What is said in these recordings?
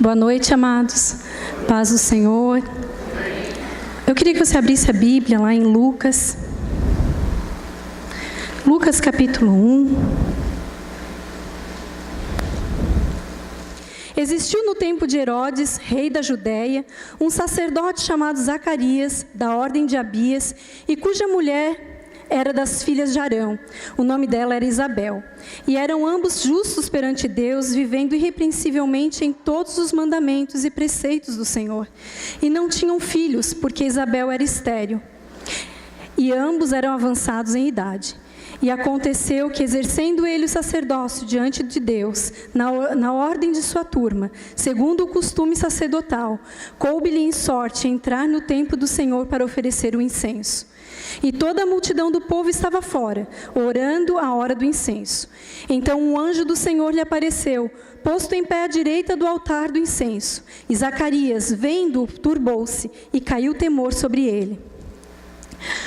Boa noite, amados. Paz do Senhor. Eu queria que você abrisse a Bíblia lá em Lucas. Lucas capítulo 1. Existiu no tempo de Herodes, rei da Judéia, um sacerdote chamado Zacarias, da ordem de Abias, e cuja mulher era das filhas de Arão. O nome dela era Isabel. E eram ambos justos perante Deus, vivendo irrepreensivelmente em todos os mandamentos e preceitos do Senhor. E não tinham filhos, porque Isabel era estéril. E ambos eram avançados em idade. E aconteceu que, exercendo ele o sacerdócio diante de Deus, na ordem de sua turma, segundo o costume sacerdotal, coube-lhe em sorte entrar no templo do Senhor para oferecer o incenso. E toda a multidão do povo estava fora, orando à hora do incenso. Então um anjo do Senhor lhe apareceu, posto em pé à direita do altar do incenso. E Zacarias, vendo-o, turbou-se, e caiu temor sobre ele.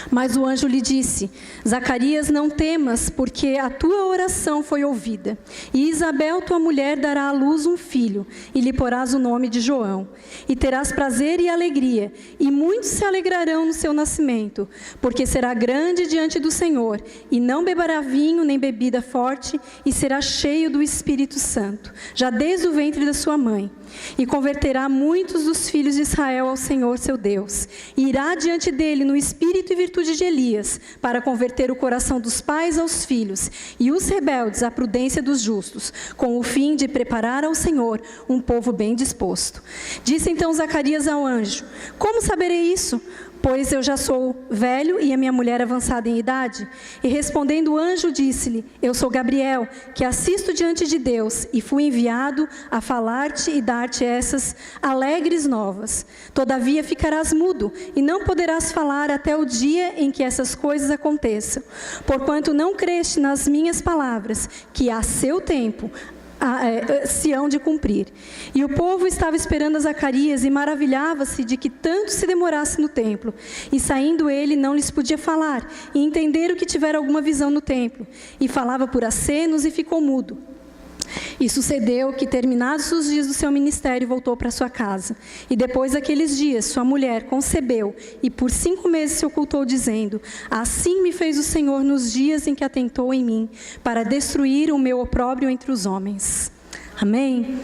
Mas o anjo lhe disse: Zacarias, não temas, porque a tua oração foi ouvida. E Isabel, tua mulher, dará à luz um filho, e lhe porás o nome de João. E terás prazer e alegria, e muitos se alegrarão no seu nascimento, porque será grande diante do Senhor, e não beberá vinho nem bebida forte, e será cheio do Espírito Santo, já desde o ventre da sua mãe. E converterá muitos dos filhos de Israel ao Senhor seu Deus. E irá diante dele no espírito e virtude de Elias, para converter o coração dos pais aos filhos, e os rebeldes à prudência dos justos, com o fim de preparar ao Senhor um povo bem disposto. Disse então Zacarias ao anjo: Como saberei isso? Pois eu já sou velho e a minha mulher avançada em idade. E respondendo o anjo, disse-lhe: Eu sou Gabriel, que assisto diante de Deus, e fui enviado a falar-te e dar-te essas alegres novas. Todavia ficarás mudo, e não poderás falar até o dia em que essas coisas aconteçam. Porquanto não creste nas minhas palavras, que a seu tempo se hão de cumprir. E o povo estava esperando a Zacarias e maravilhava-se de que tanto se demorasse no templo. E saindo ele, não lhes podia falar, e entenderam que tivera alguma visão no templo. E falava por acenos e ficou mudo. E sucedeu que, terminados os dias do seu ministério, voltou para sua casa. E depois daqueles dias, sua mulher concebeu, e por 5 meses se ocultou, dizendo: Assim me fez o Senhor nos dias em que atentou em mim, para destruir o meu opróbrio entre os homens. Amém?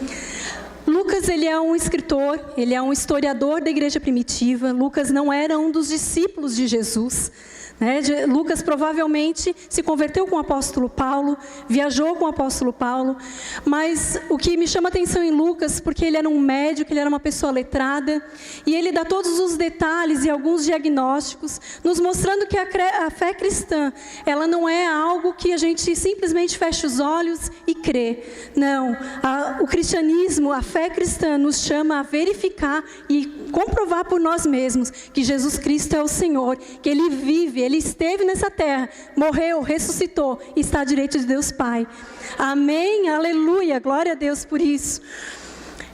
Lucas, ele é um escritor, ele é um historiador da igreja primitiva. Lucas não era um dos discípulos de Jesus. Lucas provavelmente se converteu com o apóstolo Paulo, viajou com o apóstolo Paulo, mas o que me chama a atenção em Lucas, porque ele era um médico, ele era uma pessoa letrada, e ele dá todos os detalhes e alguns diagnósticos, nos mostrando que a fé cristã, ela não é algo que a gente simplesmente fecha os olhos e crê. Não, o cristianismo, a fé cristã nos chama a verificar e comprovar por nós mesmos que Jesus Cristo é o Senhor, que Ele vive, Ele esteve nessa terra, morreu, ressuscitou e está à direita de Deus Pai. Amém, aleluia, glória a Deus por isso.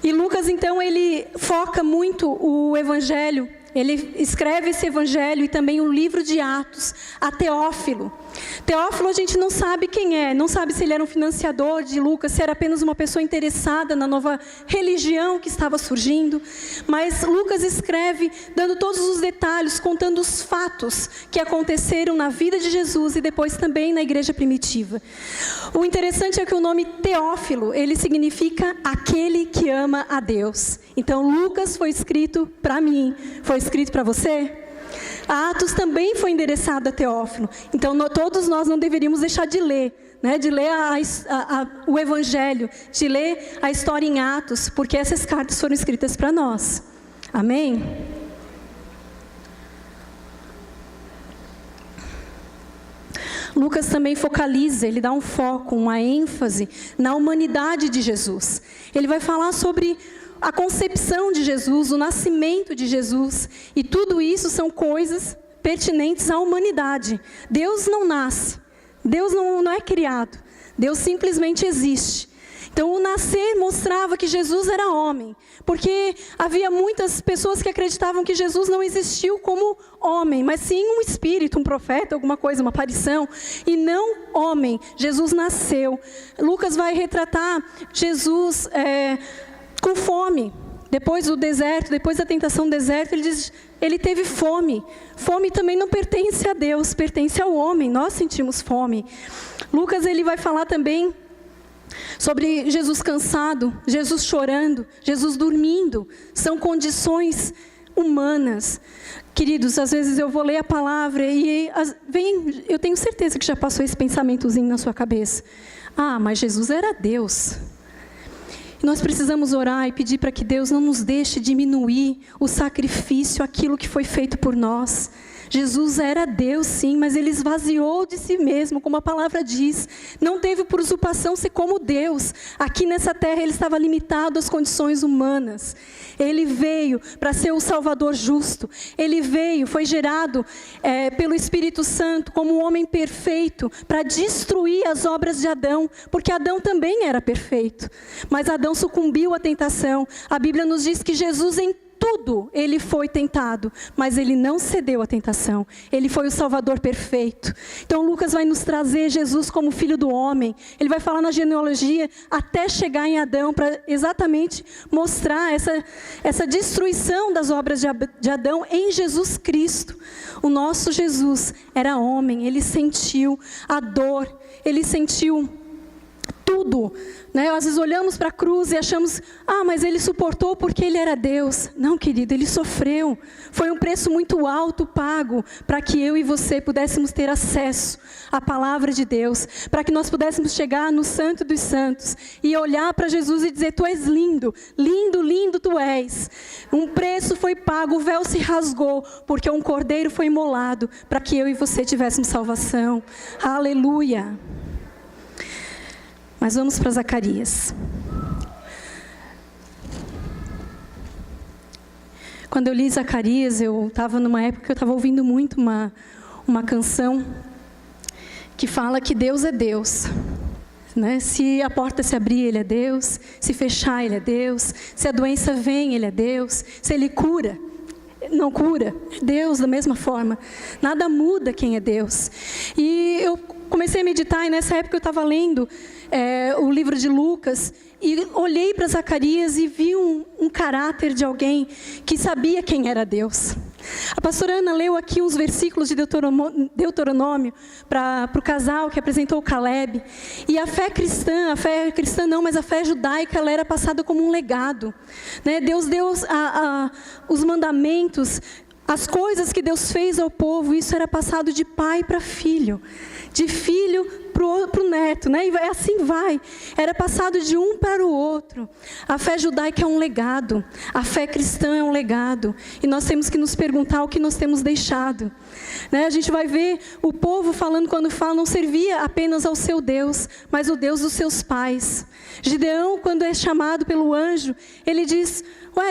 E Lucas, então, ele foca muito o Evangelho. Ele escreve esse Evangelho e também o livro de Atos a Teófilo. Teófilo a gente não sabe quem é, não sabe se ele era um financiador de Lucas, se era apenas uma pessoa interessada na nova religião que estava surgindo. Mas Lucas escreve dando todos os detalhes, contando os fatos que aconteceram na vida de Jesus e depois também na igreja primitiva. O interessante é que o nome Teófilo, ele significa aquele que ama a Deus. Então Lucas foi escrito para mim, foi escrito para você? Atos também foi endereçado a Teófilo. Então todos nós não deveríamos deixar de ler, de ler o Evangelho, de ler a história em Atos, porque essas cartas foram escritas para nós. Amém? Lucas também focaliza, ele dá um foco, uma ênfase na humanidade de Jesus. Ele vai falar sobre a concepção de Jesus, o nascimento de Jesus, e tudo isso são coisas pertinentes à humanidade. Deus não nasce, Deus não é criado, Deus simplesmente existe. Então o nascer mostrava que Jesus era homem, porque havia muitas pessoas que acreditavam que Jesus não existiu como homem, mas sim um espírito, um profeta, alguma coisa, uma aparição, e não homem. Jesus nasceu. Lucas vai retratar Jesus com fome. Depois do deserto, depois da tentação do deserto, ele diz, ele teve fome. Fome também não pertence a Deus, pertence ao homem. Nós sentimos fome. Lucas, ele vai falar também sobre Jesus cansado, Jesus chorando, Jesus dormindo. São condições humanas. Queridos, às vezes eu vou ler a palavra e eu tenho certeza que já passou esse pensamentozinho na sua cabeça. Ah, mas Jesus era Deus. Nós precisamos orar e pedir para que Deus não nos deixe diminuir o sacrifício, aquilo que foi feito por nós. Jesus era Deus, sim, mas Ele esvaziou de si mesmo, como a palavra diz. Não teve por usurpação ser como Deus. Aqui nessa terra Ele estava limitado às condições humanas. Ele veio para ser o Salvador justo. Ele veio, foi gerado pelo Espírito Santo como um homem perfeito para destruir as obras de Adão, porque Adão também era perfeito. Mas Adão sucumbiu à tentação. A Bíblia nos diz que Jesus em tudo ele foi tentado, mas ele não cedeu à tentação. Ele foi o Salvador perfeito. Então Lucas vai nos trazer Jesus como filho do homem. Ele vai falar na genealogia até chegar em Adão, para exatamente mostrar essa destruição das obras de Adão em Jesus Cristo. O nosso Jesus era homem, ele sentiu a dor, ele sentiu tudo, né? Às vezes olhamos para a cruz e achamos, mas ele suportou porque ele era Deus. Não, querido, ele sofreu. Foi um preço muito alto pago para que eu e você pudéssemos ter acesso à palavra de Deus, para que nós pudéssemos chegar no Santo dos Santos e olhar para Jesus e dizer, tu és lindo, lindo, lindo tu és. Um preço foi pago, o véu se rasgou, porque um cordeiro foi imolado para que eu e você tivéssemos salvação. Aleluia! Mas vamos para Zacarias. Quando eu li Zacarias, eu estava numa época que eu estava ouvindo muito uma canção que fala que Deus é Deus. Né? Se a porta se abrir, Ele é Deus. Se fechar, Ele é Deus. Se a doença vem, Ele é Deus. Se Ele cura, não cura, é Deus da mesma forma. Nada muda quem é Deus. E eu comecei a meditar, e nessa época eu estava lendo o livro de Lucas, e olhei para Zacarias e vi um caráter de alguém que sabia quem era Deus. A pastora Ana leu aqui uns versículos de Deuteronômio para o casal que apresentou o Caleb. E a fé cristã não, mas a fé judaica, ela era passada como um legado. Né? Deus deu os mandamentos, as coisas que Deus fez ao povo, isso era passado de pai para filho, de filho para o neto, né? E assim vai. Era passado de um para o outro. A fé judaica é um legado, a fé cristã é um legado. E nós temos que nos perguntar o que nós temos deixado. Né? A gente vai ver o povo falando, quando fala, não servia apenas ao seu Deus, mas o Deus dos seus pais. Gideão, quando é chamado pelo anjo, ele diz,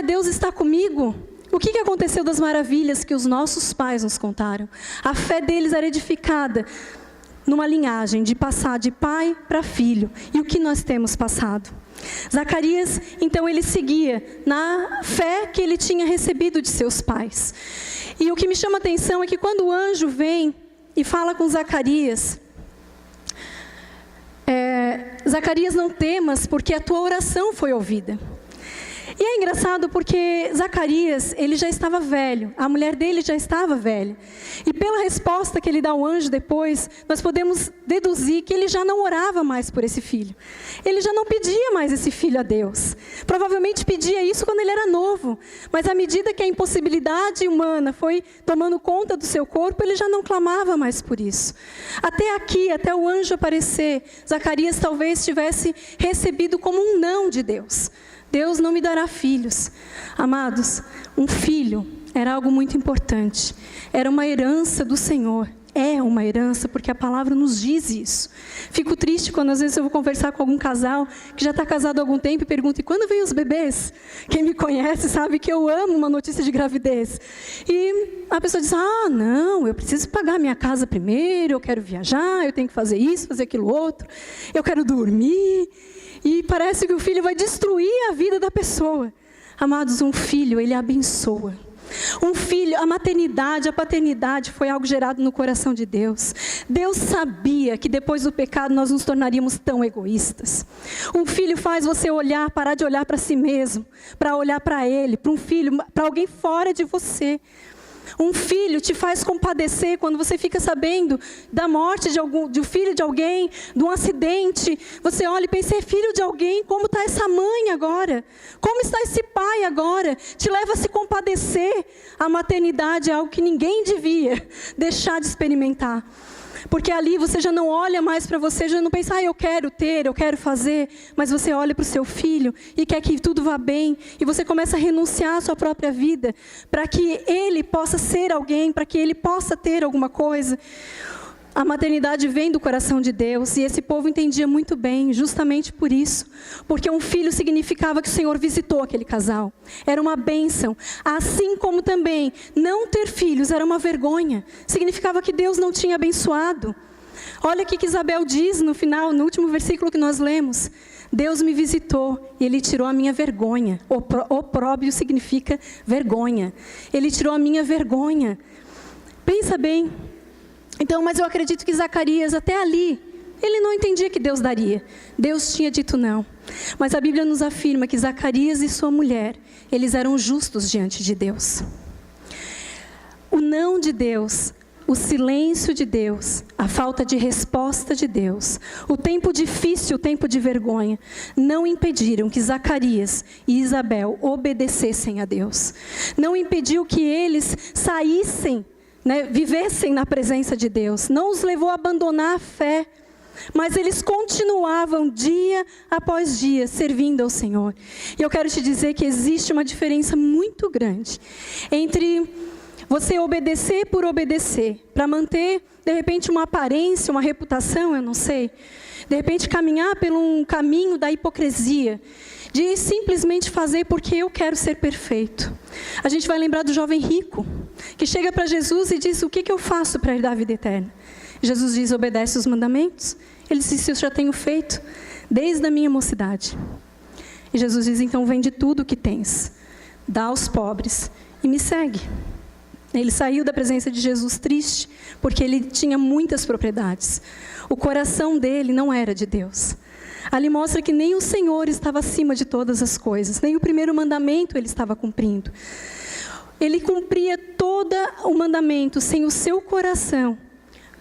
Deus está comigo. O que aconteceu das maravilhas que os nossos pais nos contaram? A fé deles era edificada numa linhagem de passar de pai para filho. E o que nós temos passado? Zacarias, então, ele seguia na fé que ele tinha recebido de seus pais. E o que me chama a atenção é que quando o anjo vem e fala com Zacarias, Zacarias, não temas, porque a tua oração foi ouvida. E é engraçado porque Zacarias, ele já estava velho, a mulher dele já estava velha. E pela resposta que ele dá ao anjo depois, nós podemos deduzir que ele já não orava mais por esse filho. Ele já não pedia mais esse filho a Deus. Provavelmente pedia isso quando ele era novo. Mas à medida que a impossibilidade humana foi tomando conta do seu corpo, ele já não clamava mais por isso. Até aqui, até o anjo aparecer, Zacarias talvez tivesse recebido como um não de Deus. Deus não me dará filhos. Amados, um filho era algo muito importante. Era uma herança do Senhor. É uma herança, porque a palavra nos diz isso. Fico triste quando às vezes eu vou conversar com algum casal que já está casado há algum tempo e pergunta, e quando vem os bebês? Quem me conhece sabe que eu amo uma notícia de gravidez. E a pessoa diz, não, eu preciso pagar minha casa primeiro, eu quero viajar, eu tenho que fazer isso, fazer aquilo outro, eu quero dormir. E parece que o filho vai destruir a vida da pessoa. Amados, um filho, ele abençoa. Um filho, a maternidade, a paternidade foi algo gerado no coração de Deus. Deus sabia que depois do pecado nós nos tornaríamos tão egoístas. Um filho faz você olhar, parar de olhar para si mesmo, para olhar para ele, para um filho, para alguém fora de você. Um filho te faz compadecer quando você fica sabendo da morte de um filho de alguém, de um acidente. Você olha e pensa, é filho de alguém, como está essa mãe agora? Como está esse pai agora? Te leva a se compadecer. A maternidade é algo que ninguém devia deixar de experimentar. Porque ali você já não olha mais para você, já não pensa, eu quero ter, eu quero fazer. Mas você olha para o seu filho e quer que tudo vá bem. E você começa a renunciar à sua própria vida para que ele possa ser alguém, para que ele possa ter alguma coisa. A maternidade vem do coração de Deus e esse povo entendia muito bem, justamente por isso. Porque um filho significava que o Senhor visitou aquele casal. Era uma bênção. Assim como também não ter filhos era uma vergonha. Significava que Deus não tinha abençoado. Olha o que Isabel diz no final, no último versículo que nós lemos. Deus me visitou e Ele tirou a minha vergonha. Opróbrio significa vergonha. Ele tirou a minha vergonha. Pensa bem. Então, mas eu acredito que Zacarias, até ali, ele não entendia que Deus daria. Deus tinha dito não. Mas a Bíblia nos afirma que Zacarias e sua mulher, eles eram justos diante de Deus. O não de Deus, o silêncio de Deus, a falta de resposta de Deus, o tempo difícil, o tempo de vergonha, não impediram que Zacarias e Isabel obedecessem a Deus. Não impediu que eles saíssem, vivessem na presença de Deus. Não os levou a abandonar a fé, mas eles continuavam dia após dia servindo ao Senhor. E eu quero te dizer que existe uma diferença muito grande entre você obedecer por obedecer, para manter de repente uma aparência, uma reputação, eu não sei, de repente caminhar por um caminho da hipocrisia, de simplesmente fazer porque eu quero ser perfeito. A gente vai lembrar do jovem rico, que chega para Jesus e diz, o que eu faço para herdar a vida eterna? Jesus diz, obedece os mandamentos. Ele diz, isso eu já tenho feito, desde a minha mocidade. E Jesus diz, então vende tudo o que tens, dá aos pobres e me segue. Ele saiu da presença de Jesus triste, porque ele tinha muitas propriedades. O coração dele não era de Deus. Ali mostra que nem o Senhor estava acima de todas as coisas, nem o primeiro mandamento ele estava cumprindo. Ele cumpria todo o mandamento sem o seu coração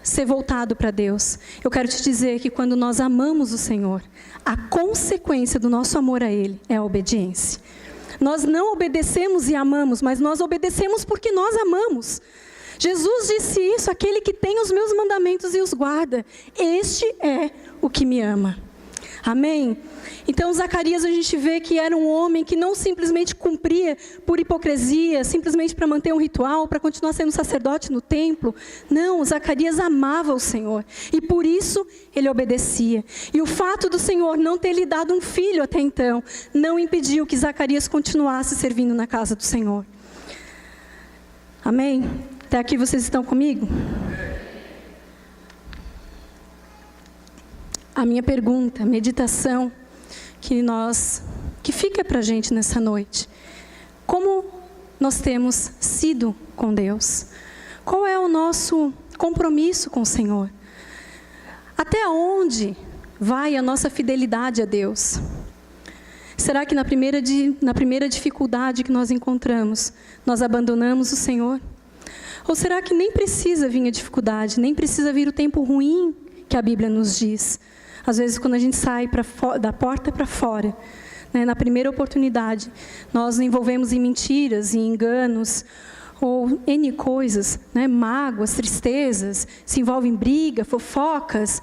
ser voltado para Deus. Eu quero te dizer que quando nós amamos o Senhor, a consequência do nosso amor a Ele é a obediência. Nós não obedecemos e amamos, mas nós obedecemos porque nós amamos. Jesus disse isso, aquele que tem os meus mandamentos e os guarda, este é o que me ama. Amém? Então Zacarias a gente vê que era um homem que não simplesmente cumpria por hipocrisia, simplesmente para manter um ritual, para continuar sendo sacerdote no templo. Não, Zacarias amava o Senhor e por isso ele obedecia. E o fato do Senhor não ter lhe dado um filho até então, não impediu que Zacarias continuasse servindo na casa do Senhor. Amém? Até aqui vocês estão comigo? A minha pergunta, meditação, que fica para a gente nessa noite. Como nós temos sido com Deus? Qual é o nosso compromisso com o Senhor? Até onde vai a nossa fidelidade a Deus? Será que na primeira dificuldade que nós encontramos, nós abandonamos o Senhor? Ou será que nem precisa vir a dificuldade, nem precisa vir o tempo ruim que a Bíblia nos diz? Às vezes, quando a gente sai da porta para fora, na primeira oportunidade, nós nos envolvemos em mentiras, em enganos, ou N coisas, mágoas, tristezas, se envolve em briga, fofocas.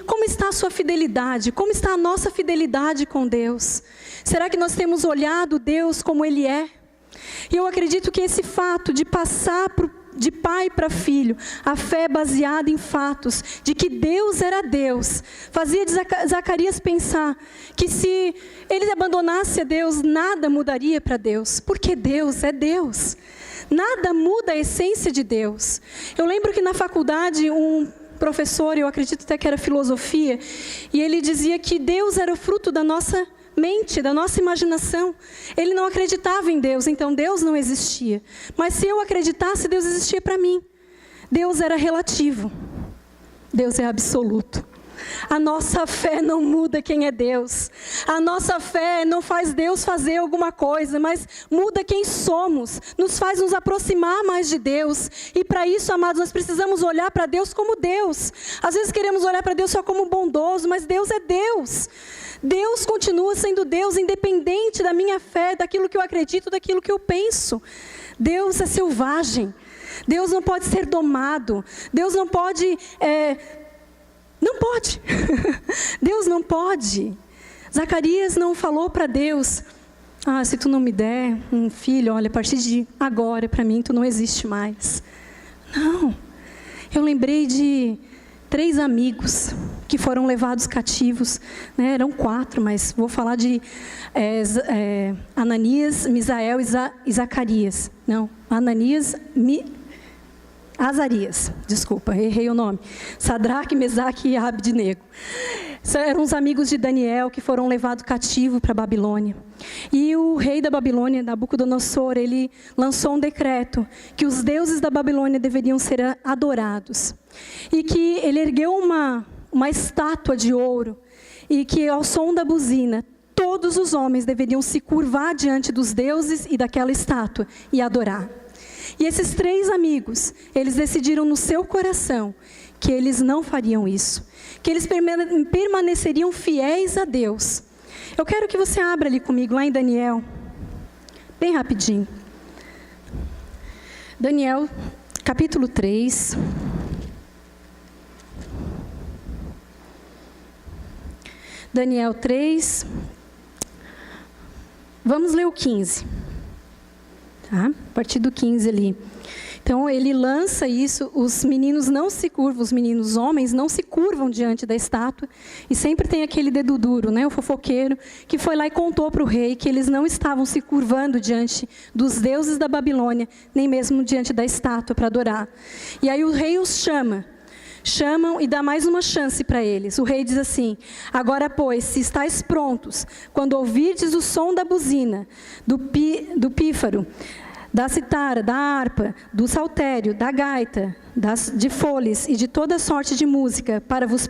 Como está a sua fidelidade? Como está a nossa fidelidade com Deus? Será que nós temos olhado Deus como Ele é? E eu acredito que esse fato de passar de pai para filho, a fé baseada em fatos, de que Deus era Deus, fazia de Zacarias pensar que se ele abandonasse a Deus, nada mudaria para Deus, porque Deus é Deus. Nada muda a essência de Deus. Eu lembro que na faculdade, um professor, eu acredito até que era filosofia, e ele dizia que Deus era o fruto da nossa mente, da nossa imaginação. Ele não acreditava em Deus, então Deus não existia. Mas se eu acreditasse, Deus existia para mim. Deus era relativo. Deus é absoluto. A nossa fé não muda quem é Deus. A nossa fé não faz Deus fazer alguma coisa, mas muda quem somos. Nos faz nos aproximar mais de Deus. E para isso, amados, nós precisamos olhar para Deus como Deus. Às vezes queremos olhar para Deus só como bondoso, mas Deus é Deus. Deus continua sendo Deus, independente da minha fé, daquilo que eu acredito, daquilo que eu penso. Deus é selvagem. Deus não pode ser domado. Deus não pode... Não pode. Deus não pode. Zacarias não falou para Deus: se tu não me der um filho, olha, a partir de agora, para mim, tu não existe mais. Não. Eu lembrei de 3 amigos que foram levados cativos. Né? Eram 4, mas vou falar de Ananias, Misael e Zacarias. Não, Azarias, desculpa, errei o nome. Sadraque, Mesaque e Abdenego. Eram os amigos de Daniel que foram levados cativos para a Babilônia. E o rei da Babilônia, Nabucodonosor, ele lançou um decreto que os deuses da Babilônia deveriam ser adorados. E que ele ergueu uma estátua de ouro e que ao som da buzina, todos os homens deveriam se curvar diante dos deuses e daquela estátua e adorar. E esses 3 amigos, eles decidiram no seu coração que eles não fariam isso. Que eles permaneceriam fiéis a Deus. Eu quero que você abra ali comigo, lá em Daniel. Bem rapidinho. Daniel, capítulo 3. Daniel 3. Vamos ler o 15. Tá? A partir do 15 ali. Então, ele lança isso, os meninos não se curvam, os meninos homens não se curvam diante da estátua, e sempre tem aquele dedo duro, né, o fofoqueiro, que foi lá e contou para o rei que eles não estavam se curvando diante dos deuses da Babilônia, nem mesmo diante da estátua para adorar. E aí o rei os chamam e dá mais uma chance para eles. O rei diz assim: agora, pois, se estáis prontos, quando ouvirdes o som da buzina, do pífaro, da citara, da harpa, do saltério, da gaita, de foles e de toda sorte de música, para vos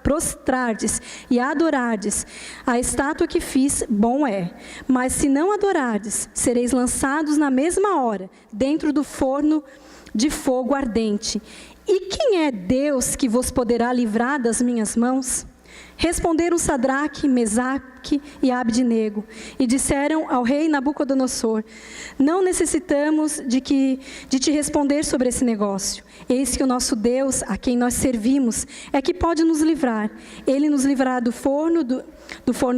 prostrardes e adorardes a estátua que fiz, bom é. Mas se não adorardes, sereis lançados na mesma hora, dentro do forno de fogo ardente. E quem é Deus que vos poderá livrar das minhas mãos? Responderam Sadraque, Mesaque e Abdenego, e disseram ao rei Nabucodonosor: não necessitamos de te responder sobre esse negócio. Eis que o nosso Deus, a quem nós servimos, é que pode nos livrar. Ele nos livrará do forno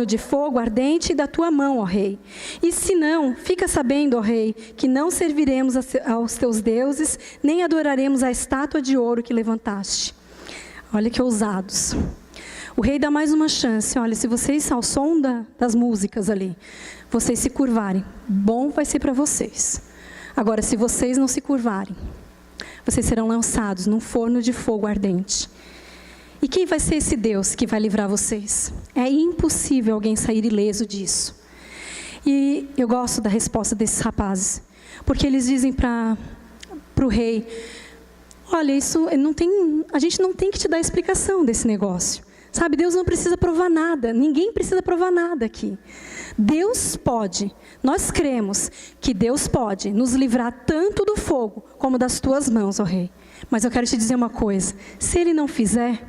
de fogo ardente e da tua mão, ó rei. E se não, fica sabendo, ó rei, que não serviremos aos teus deuses, nem adoraremos a estátua de ouro que levantaste. Olha que ousados. O rei dá mais uma chance. Olha, se vocês, ao som das músicas ali, vocês se curvarem, bom vai ser para vocês. Agora, se vocês não se curvarem, vocês serão lançados num forno de fogo ardente. E quem vai ser esse Deus que vai livrar vocês? É impossível alguém sair ileso disso. E eu gosto da resposta desses rapazes, porque eles dizem para o rei: olha, a gente não tem que te dar explicação desse negócio. Sabe, Deus não precisa provar nada, ninguém precisa provar nada aqui. Deus pode, nós cremos que Deus pode nos livrar tanto do fogo como das tuas mãos, ó rei. Mas eu quero te dizer uma coisa: se Ele não fizer,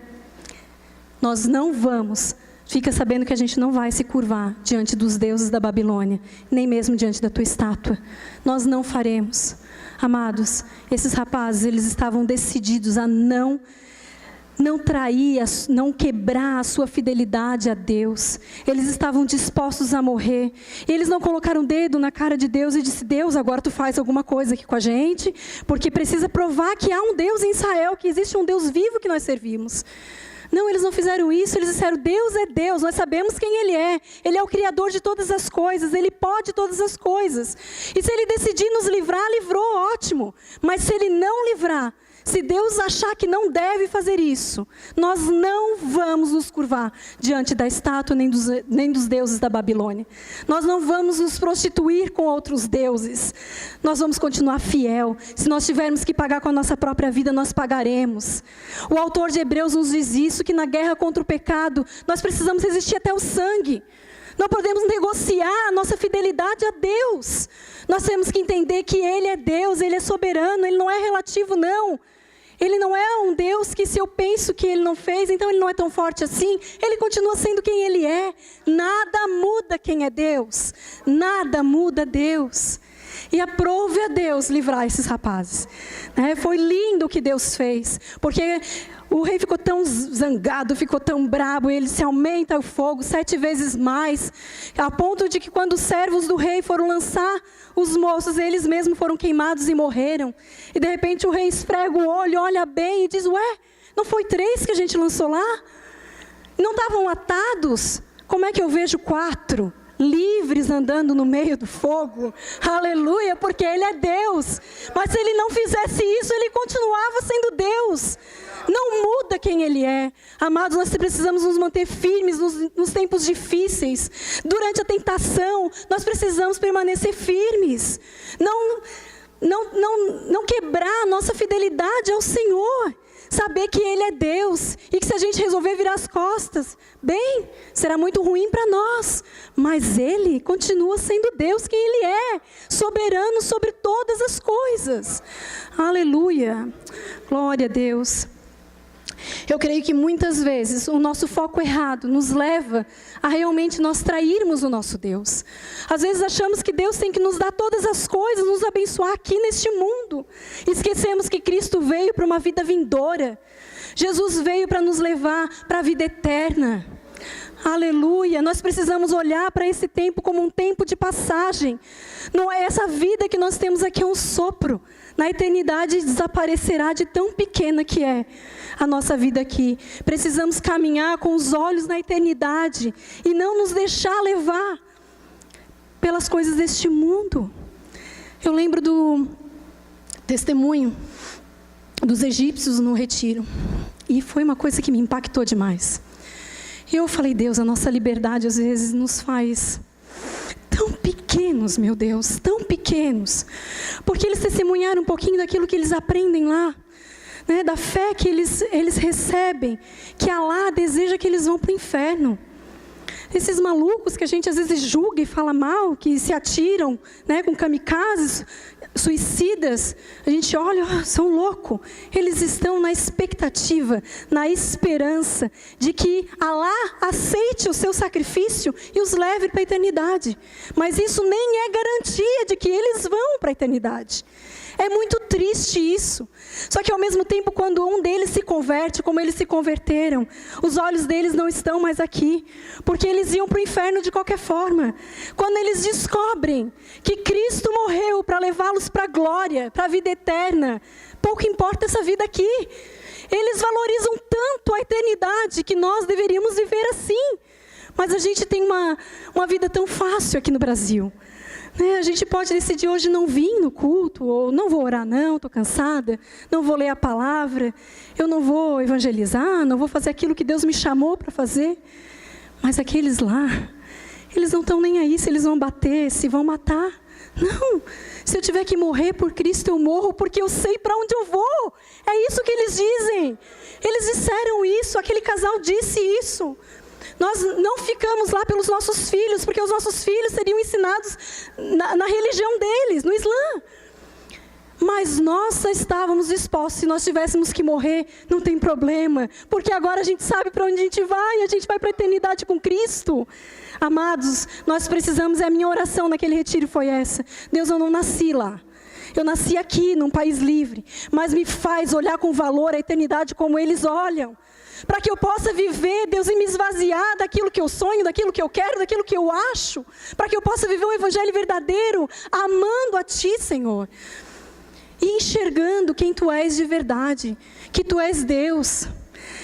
nós não vamos, fica sabendo que a gente não vai se curvar diante dos deuses da Babilônia, nem mesmo diante da tua estátua. Nós não faremos. Amados, esses rapazes, eles estavam decididos a não trair, não quebrar a sua fidelidade a Deus. Eles estavam dispostos a morrer. E eles não colocaram o dedo na cara de Deus e disse: Deus, agora tu faz alguma coisa aqui com a gente, porque precisa provar que há um Deus em Israel, que existe um Deus vivo que nós servimos. Não, eles não fizeram isso. Eles disseram: Deus é Deus, nós sabemos quem Ele é. Ele é o Criador de todas as coisas, Ele pode todas as coisas. E se Ele decidir nos livrar, livrou, ótimo. Mas se Ele não livrar, Se Deus achar que não deve fazer isso, nós não vamos nos curvar diante da estátua nem dos deuses da Babilônia. Nós não vamos nos prostituir com outros deuses. Nós vamos continuar fiel. Se nós tivermos que pagar com a nossa própria vida, nós pagaremos. O autor de Hebreus nos diz isso, que na guerra contra o pecado, nós precisamos resistir até o sangue. Não podemos negociar a nossa fidelidade a Deus. Nós temos que entender que Ele é Deus, Ele é soberano, Ele não é relativo, não. Ele não é um Deus que, se eu penso que Ele não fez, então Ele não é tão forte assim. Ele continua sendo quem Ele é. Nada muda quem é Deus. Nada muda Deus. E aprove a Deus livrar esses rapazes. Foi lindo o que Deus fez, porque o rei ficou tão zangado, ficou tão brabo, ele se aumenta o fogo 7 vezes mais, a ponto de que quando os servos do rei foram lançar os moços, eles mesmos foram queimados e morreram. E de repente o rei esfrega o olho, olha bem e diz: ué, não foi 3 que a gente lançou lá? Não estavam atados? Como é que eu vejo 4? Livres andando no meio do fogo, aleluia, porque Ele é Deus. Mas se Ele não fizesse isso, Ele continuava sendo Deus. Não muda quem Ele é. Amados, nós precisamos nos manter firmes nos tempos difíceis. Durante a tentação, nós precisamos permanecer firmes. Não quebrar a nossa fidelidade ao Senhor. Saber que Ele é Deus e que se a gente resolver virar as costas, bem, será muito ruim para nós. Mas Ele continua sendo Deus quem Ele é, soberano sobre todas as coisas. Aleluia, glória a Deus. Eu creio que muitas vezes o nosso foco errado nos leva a realmente nós trairmos o nosso Deus. Às vezes achamos que Deus tem que nos dar todas as coisas, nos abençoar aqui neste mundo. Esquecemos que Cristo veio para uma vida vindoura. Jesus veio para nos levar para a vida eterna. Aleluia, nós precisamos olhar para esse tempo como um tempo de passagem. Não é essa vida que nós temos aqui, é um sopro. Na eternidade desaparecerá de tão pequena que é a nossa vida aqui. Precisamos caminhar com os olhos na eternidade e não nos deixar levar pelas coisas deste mundo. Eu lembro do testemunho dos egípcios no retiro. E foi uma coisa que me impactou demais. E eu falei: Deus, a nossa liberdade às vezes nos faz tão pequenos, meu Deus, tão pequenos. Porque eles testemunharam um pouquinho daquilo que eles aprendem lá, né, da fé que eles recebem, que Alá deseja que eles vão para o inferno. Esses malucos que a gente às vezes julga e fala mal, que se atiram, né, com kamikazes, suicidas, a gente olha, são loucos. Eles estão na expectativa, na esperança de que Alá aceite o seu sacrifício e os leve para a eternidade. Mas isso nem é garantia de que eles vão para a eternidade. É muito triste isso. Só que ao mesmo tempo, quando um deles se converte, como eles se converteram, os olhos deles não estão mais aqui, porque eles iam para o inferno de qualquer forma. Quando eles descobrem que Cristo morreu para levá-los para a glória, para a vida eterna, pouco importa essa vida aqui. Eles valorizam tanto a eternidade que nós deveríamos viver assim. Mas a gente tem uma vida tão fácil aqui no Brasil. A gente pode decidir hoje não vir no culto, ou não vou orar não, estou cansada, não vou ler a palavra, eu não vou evangelizar, não vou fazer aquilo que Deus me chamou para fazer. Mas aqueles lá, eles não estão nem aí se eles vão bater, se vão matar. Não, se eu tiver que morrer por Cristo, eu morro, porque eu sei para onde eu vou. É isso que eles dizem. Eles disseram isso, aquele casal disse isso. Nós não ficamos lá pelos nossos filhos, porque os nossos filhos seriam ensinados na religião deles, no Islã. Mas nós estávamos dispostos, se nós tivéssemos que morrer, não tem problema, porque agora a gente sabe para onde a gente vai para a eternidade com Cristo. Amados, nós precisamos, a minha oração naquele retiro foi essa: Deus, eu não nasci lá. Eu nasci aqui, num país livre, mas me faz olhar com valor a eternidade como eles olham. Para que eu possa viver, Deus, e me esvaziar daquilo que eu sonho, daquilo que eu quero, daquilo que eu acho. Para que eu possa viver um evangelho verdadeiro, amando a Ti, Senhor. E enxergando quem Tu és de verdade, que Tu és Deus.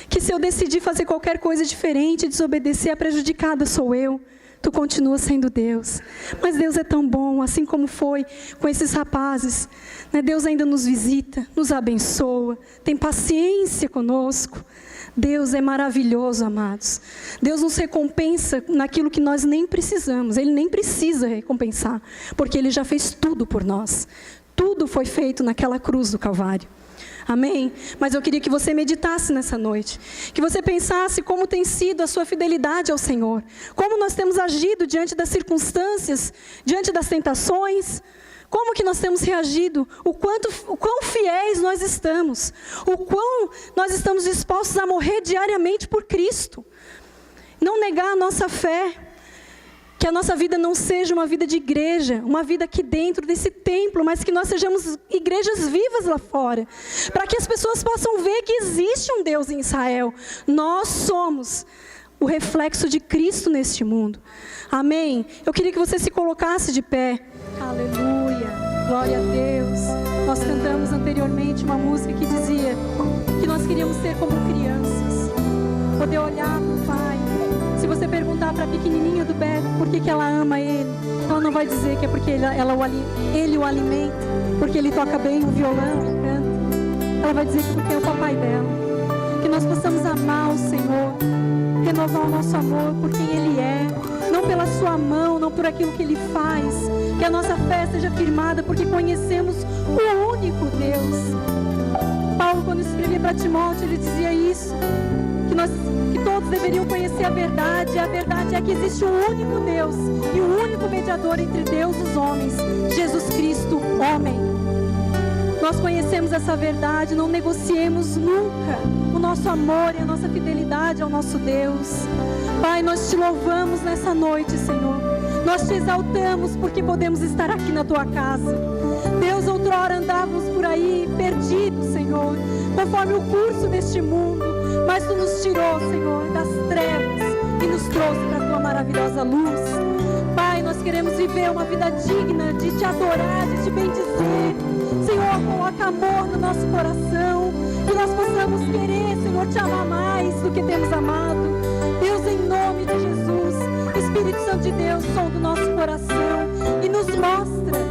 Que se eu decidir fazer qualquer coisa diferente, desobedecer, a prejudicada sou eu. Tu continuas sendo Deus. Mas Deus é tão bom, assim como foi com esses rapazes, né? Deus ainda nos visita, nos abençoa, tem paciência conosco. Deus é maravilhoso, amados. Deus nos recompensa naquilo que nós nem precisamos. Ele nem precisa recompensar, porque Ele já fez tudo por nós. Tudo foi feito naquela cruz do Calvário. Amém? Mas eu queria que você meditasse nessa noite. Que você pensasse como tem sido a sua fidelidade ao Senhor. Como nós temos agido diante das circunstâncias, diante das tentações. Como que nós temos reagido? O quão fiéis nós estamos. O quão nós estamos dispostos a morrer diariamente por Cristo. Não negar a nossa fé. Que a nossa vida não seja uma vida de igreja, uma vida aqui dentro desse templo, mas que nós sejamos igrejas vivas lá fora. Para que as pessoas possam ver que existe um Deus em Israel. Nós somos o reflexo de Cristo neste mundo. Amém? Eu queria que você se colocasse de pé. Aleluia, glória a Deus. Nós cantamos anteriormente uma música que dizia que nós queríamos ser como crianças, poder olhar para o Pai. Se você perguntar para a pequenininha do Beto por que ela ama Ele, ela não vai dizer que é porque Ele o alimenta, porque Ele toca bem o violão e canta. Ela vai dizer que porque é o papai dela. Que nós possamos amar o Senhor, renovar o nosso amor por quem Ele é, não pela sua mão, não por aquilo que Ele faz. Que a nossa fé seja firmada porque conhecemos o único Deus. Paulo, quando escrevia para Timóteo, ele dizia isso, que todos deveriam conhecer a verdade. E a verdade é que existe um único Deus e o único mediador entre Deus e os homens, Jesus Cristo, homem. Nós conhecemos essa verdade, não negociemos nunca o nosso amor e a nossa fidelidade ao nosso Deus. Pai, nós te louvamos nessa noite, Senhor. Nós te exaltamos porque podemos estar aqui na tua casa. Deus, outrora andávamos por aí perdidos, Senhor, conforme o curso deste mundo, mas tu nos tirou, Senhor, das trevas e nos trouxe para a tua maravilhosa luz. Pai, nós queremos viver uma vida digna de te adorar, de te bendizer. Senhor, coloca amor no nosso coração, que nós possamos querer, Senhor, te amar mais do que temos amado. Deus, em nome de Jesus, Espírito Santo de Deus, som do nosso coração e nos mostra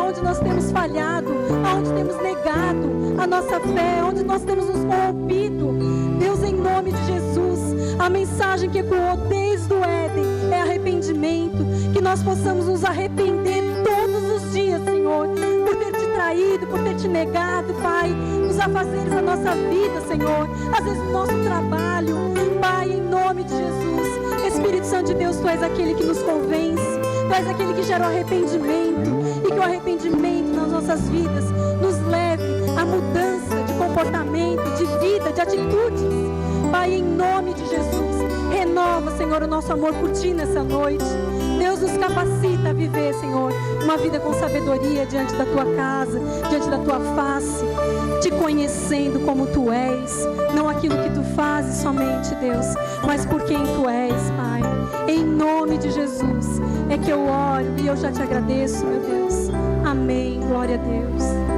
onde nós temos falhado, onde temos negado a nossa fé, onde nós temos nos corrompido. Deus, em nome de Jesus, a mensagem que ecoou desde o Éden é arrependimento, que nós possamos nos arrepender todos os dias, Senhor, por ter te traído, por ter te negado, Pai, nos afazeres da nossa vida, Senhor, às vezes no nosso trabalho. Pai, em nome de Jesus, Espírito Santo de Deus, Tu és aquele que nos convence, Tu és aquele que gera o arrependimento, e que o arrependimento nas nossas vidas nos leve à mudança de comportamento, de vida, de atitudes. Pai, em nome de Jesus, renova, Senhor, o nosso amor por Ti nessa noite. Deus, nos capacita a viver, Senhor, uma vida com sabedoria diante da Tua casa, diante da Tua face, Te conhecendo como Tu és, não aquilo que Tu fazes somente, Deus, mas por quem Tu és, Pai. Em nome de Jesus é que eu oro e eu já Te agradeço, meu Deus. Amém. Glória a Deus.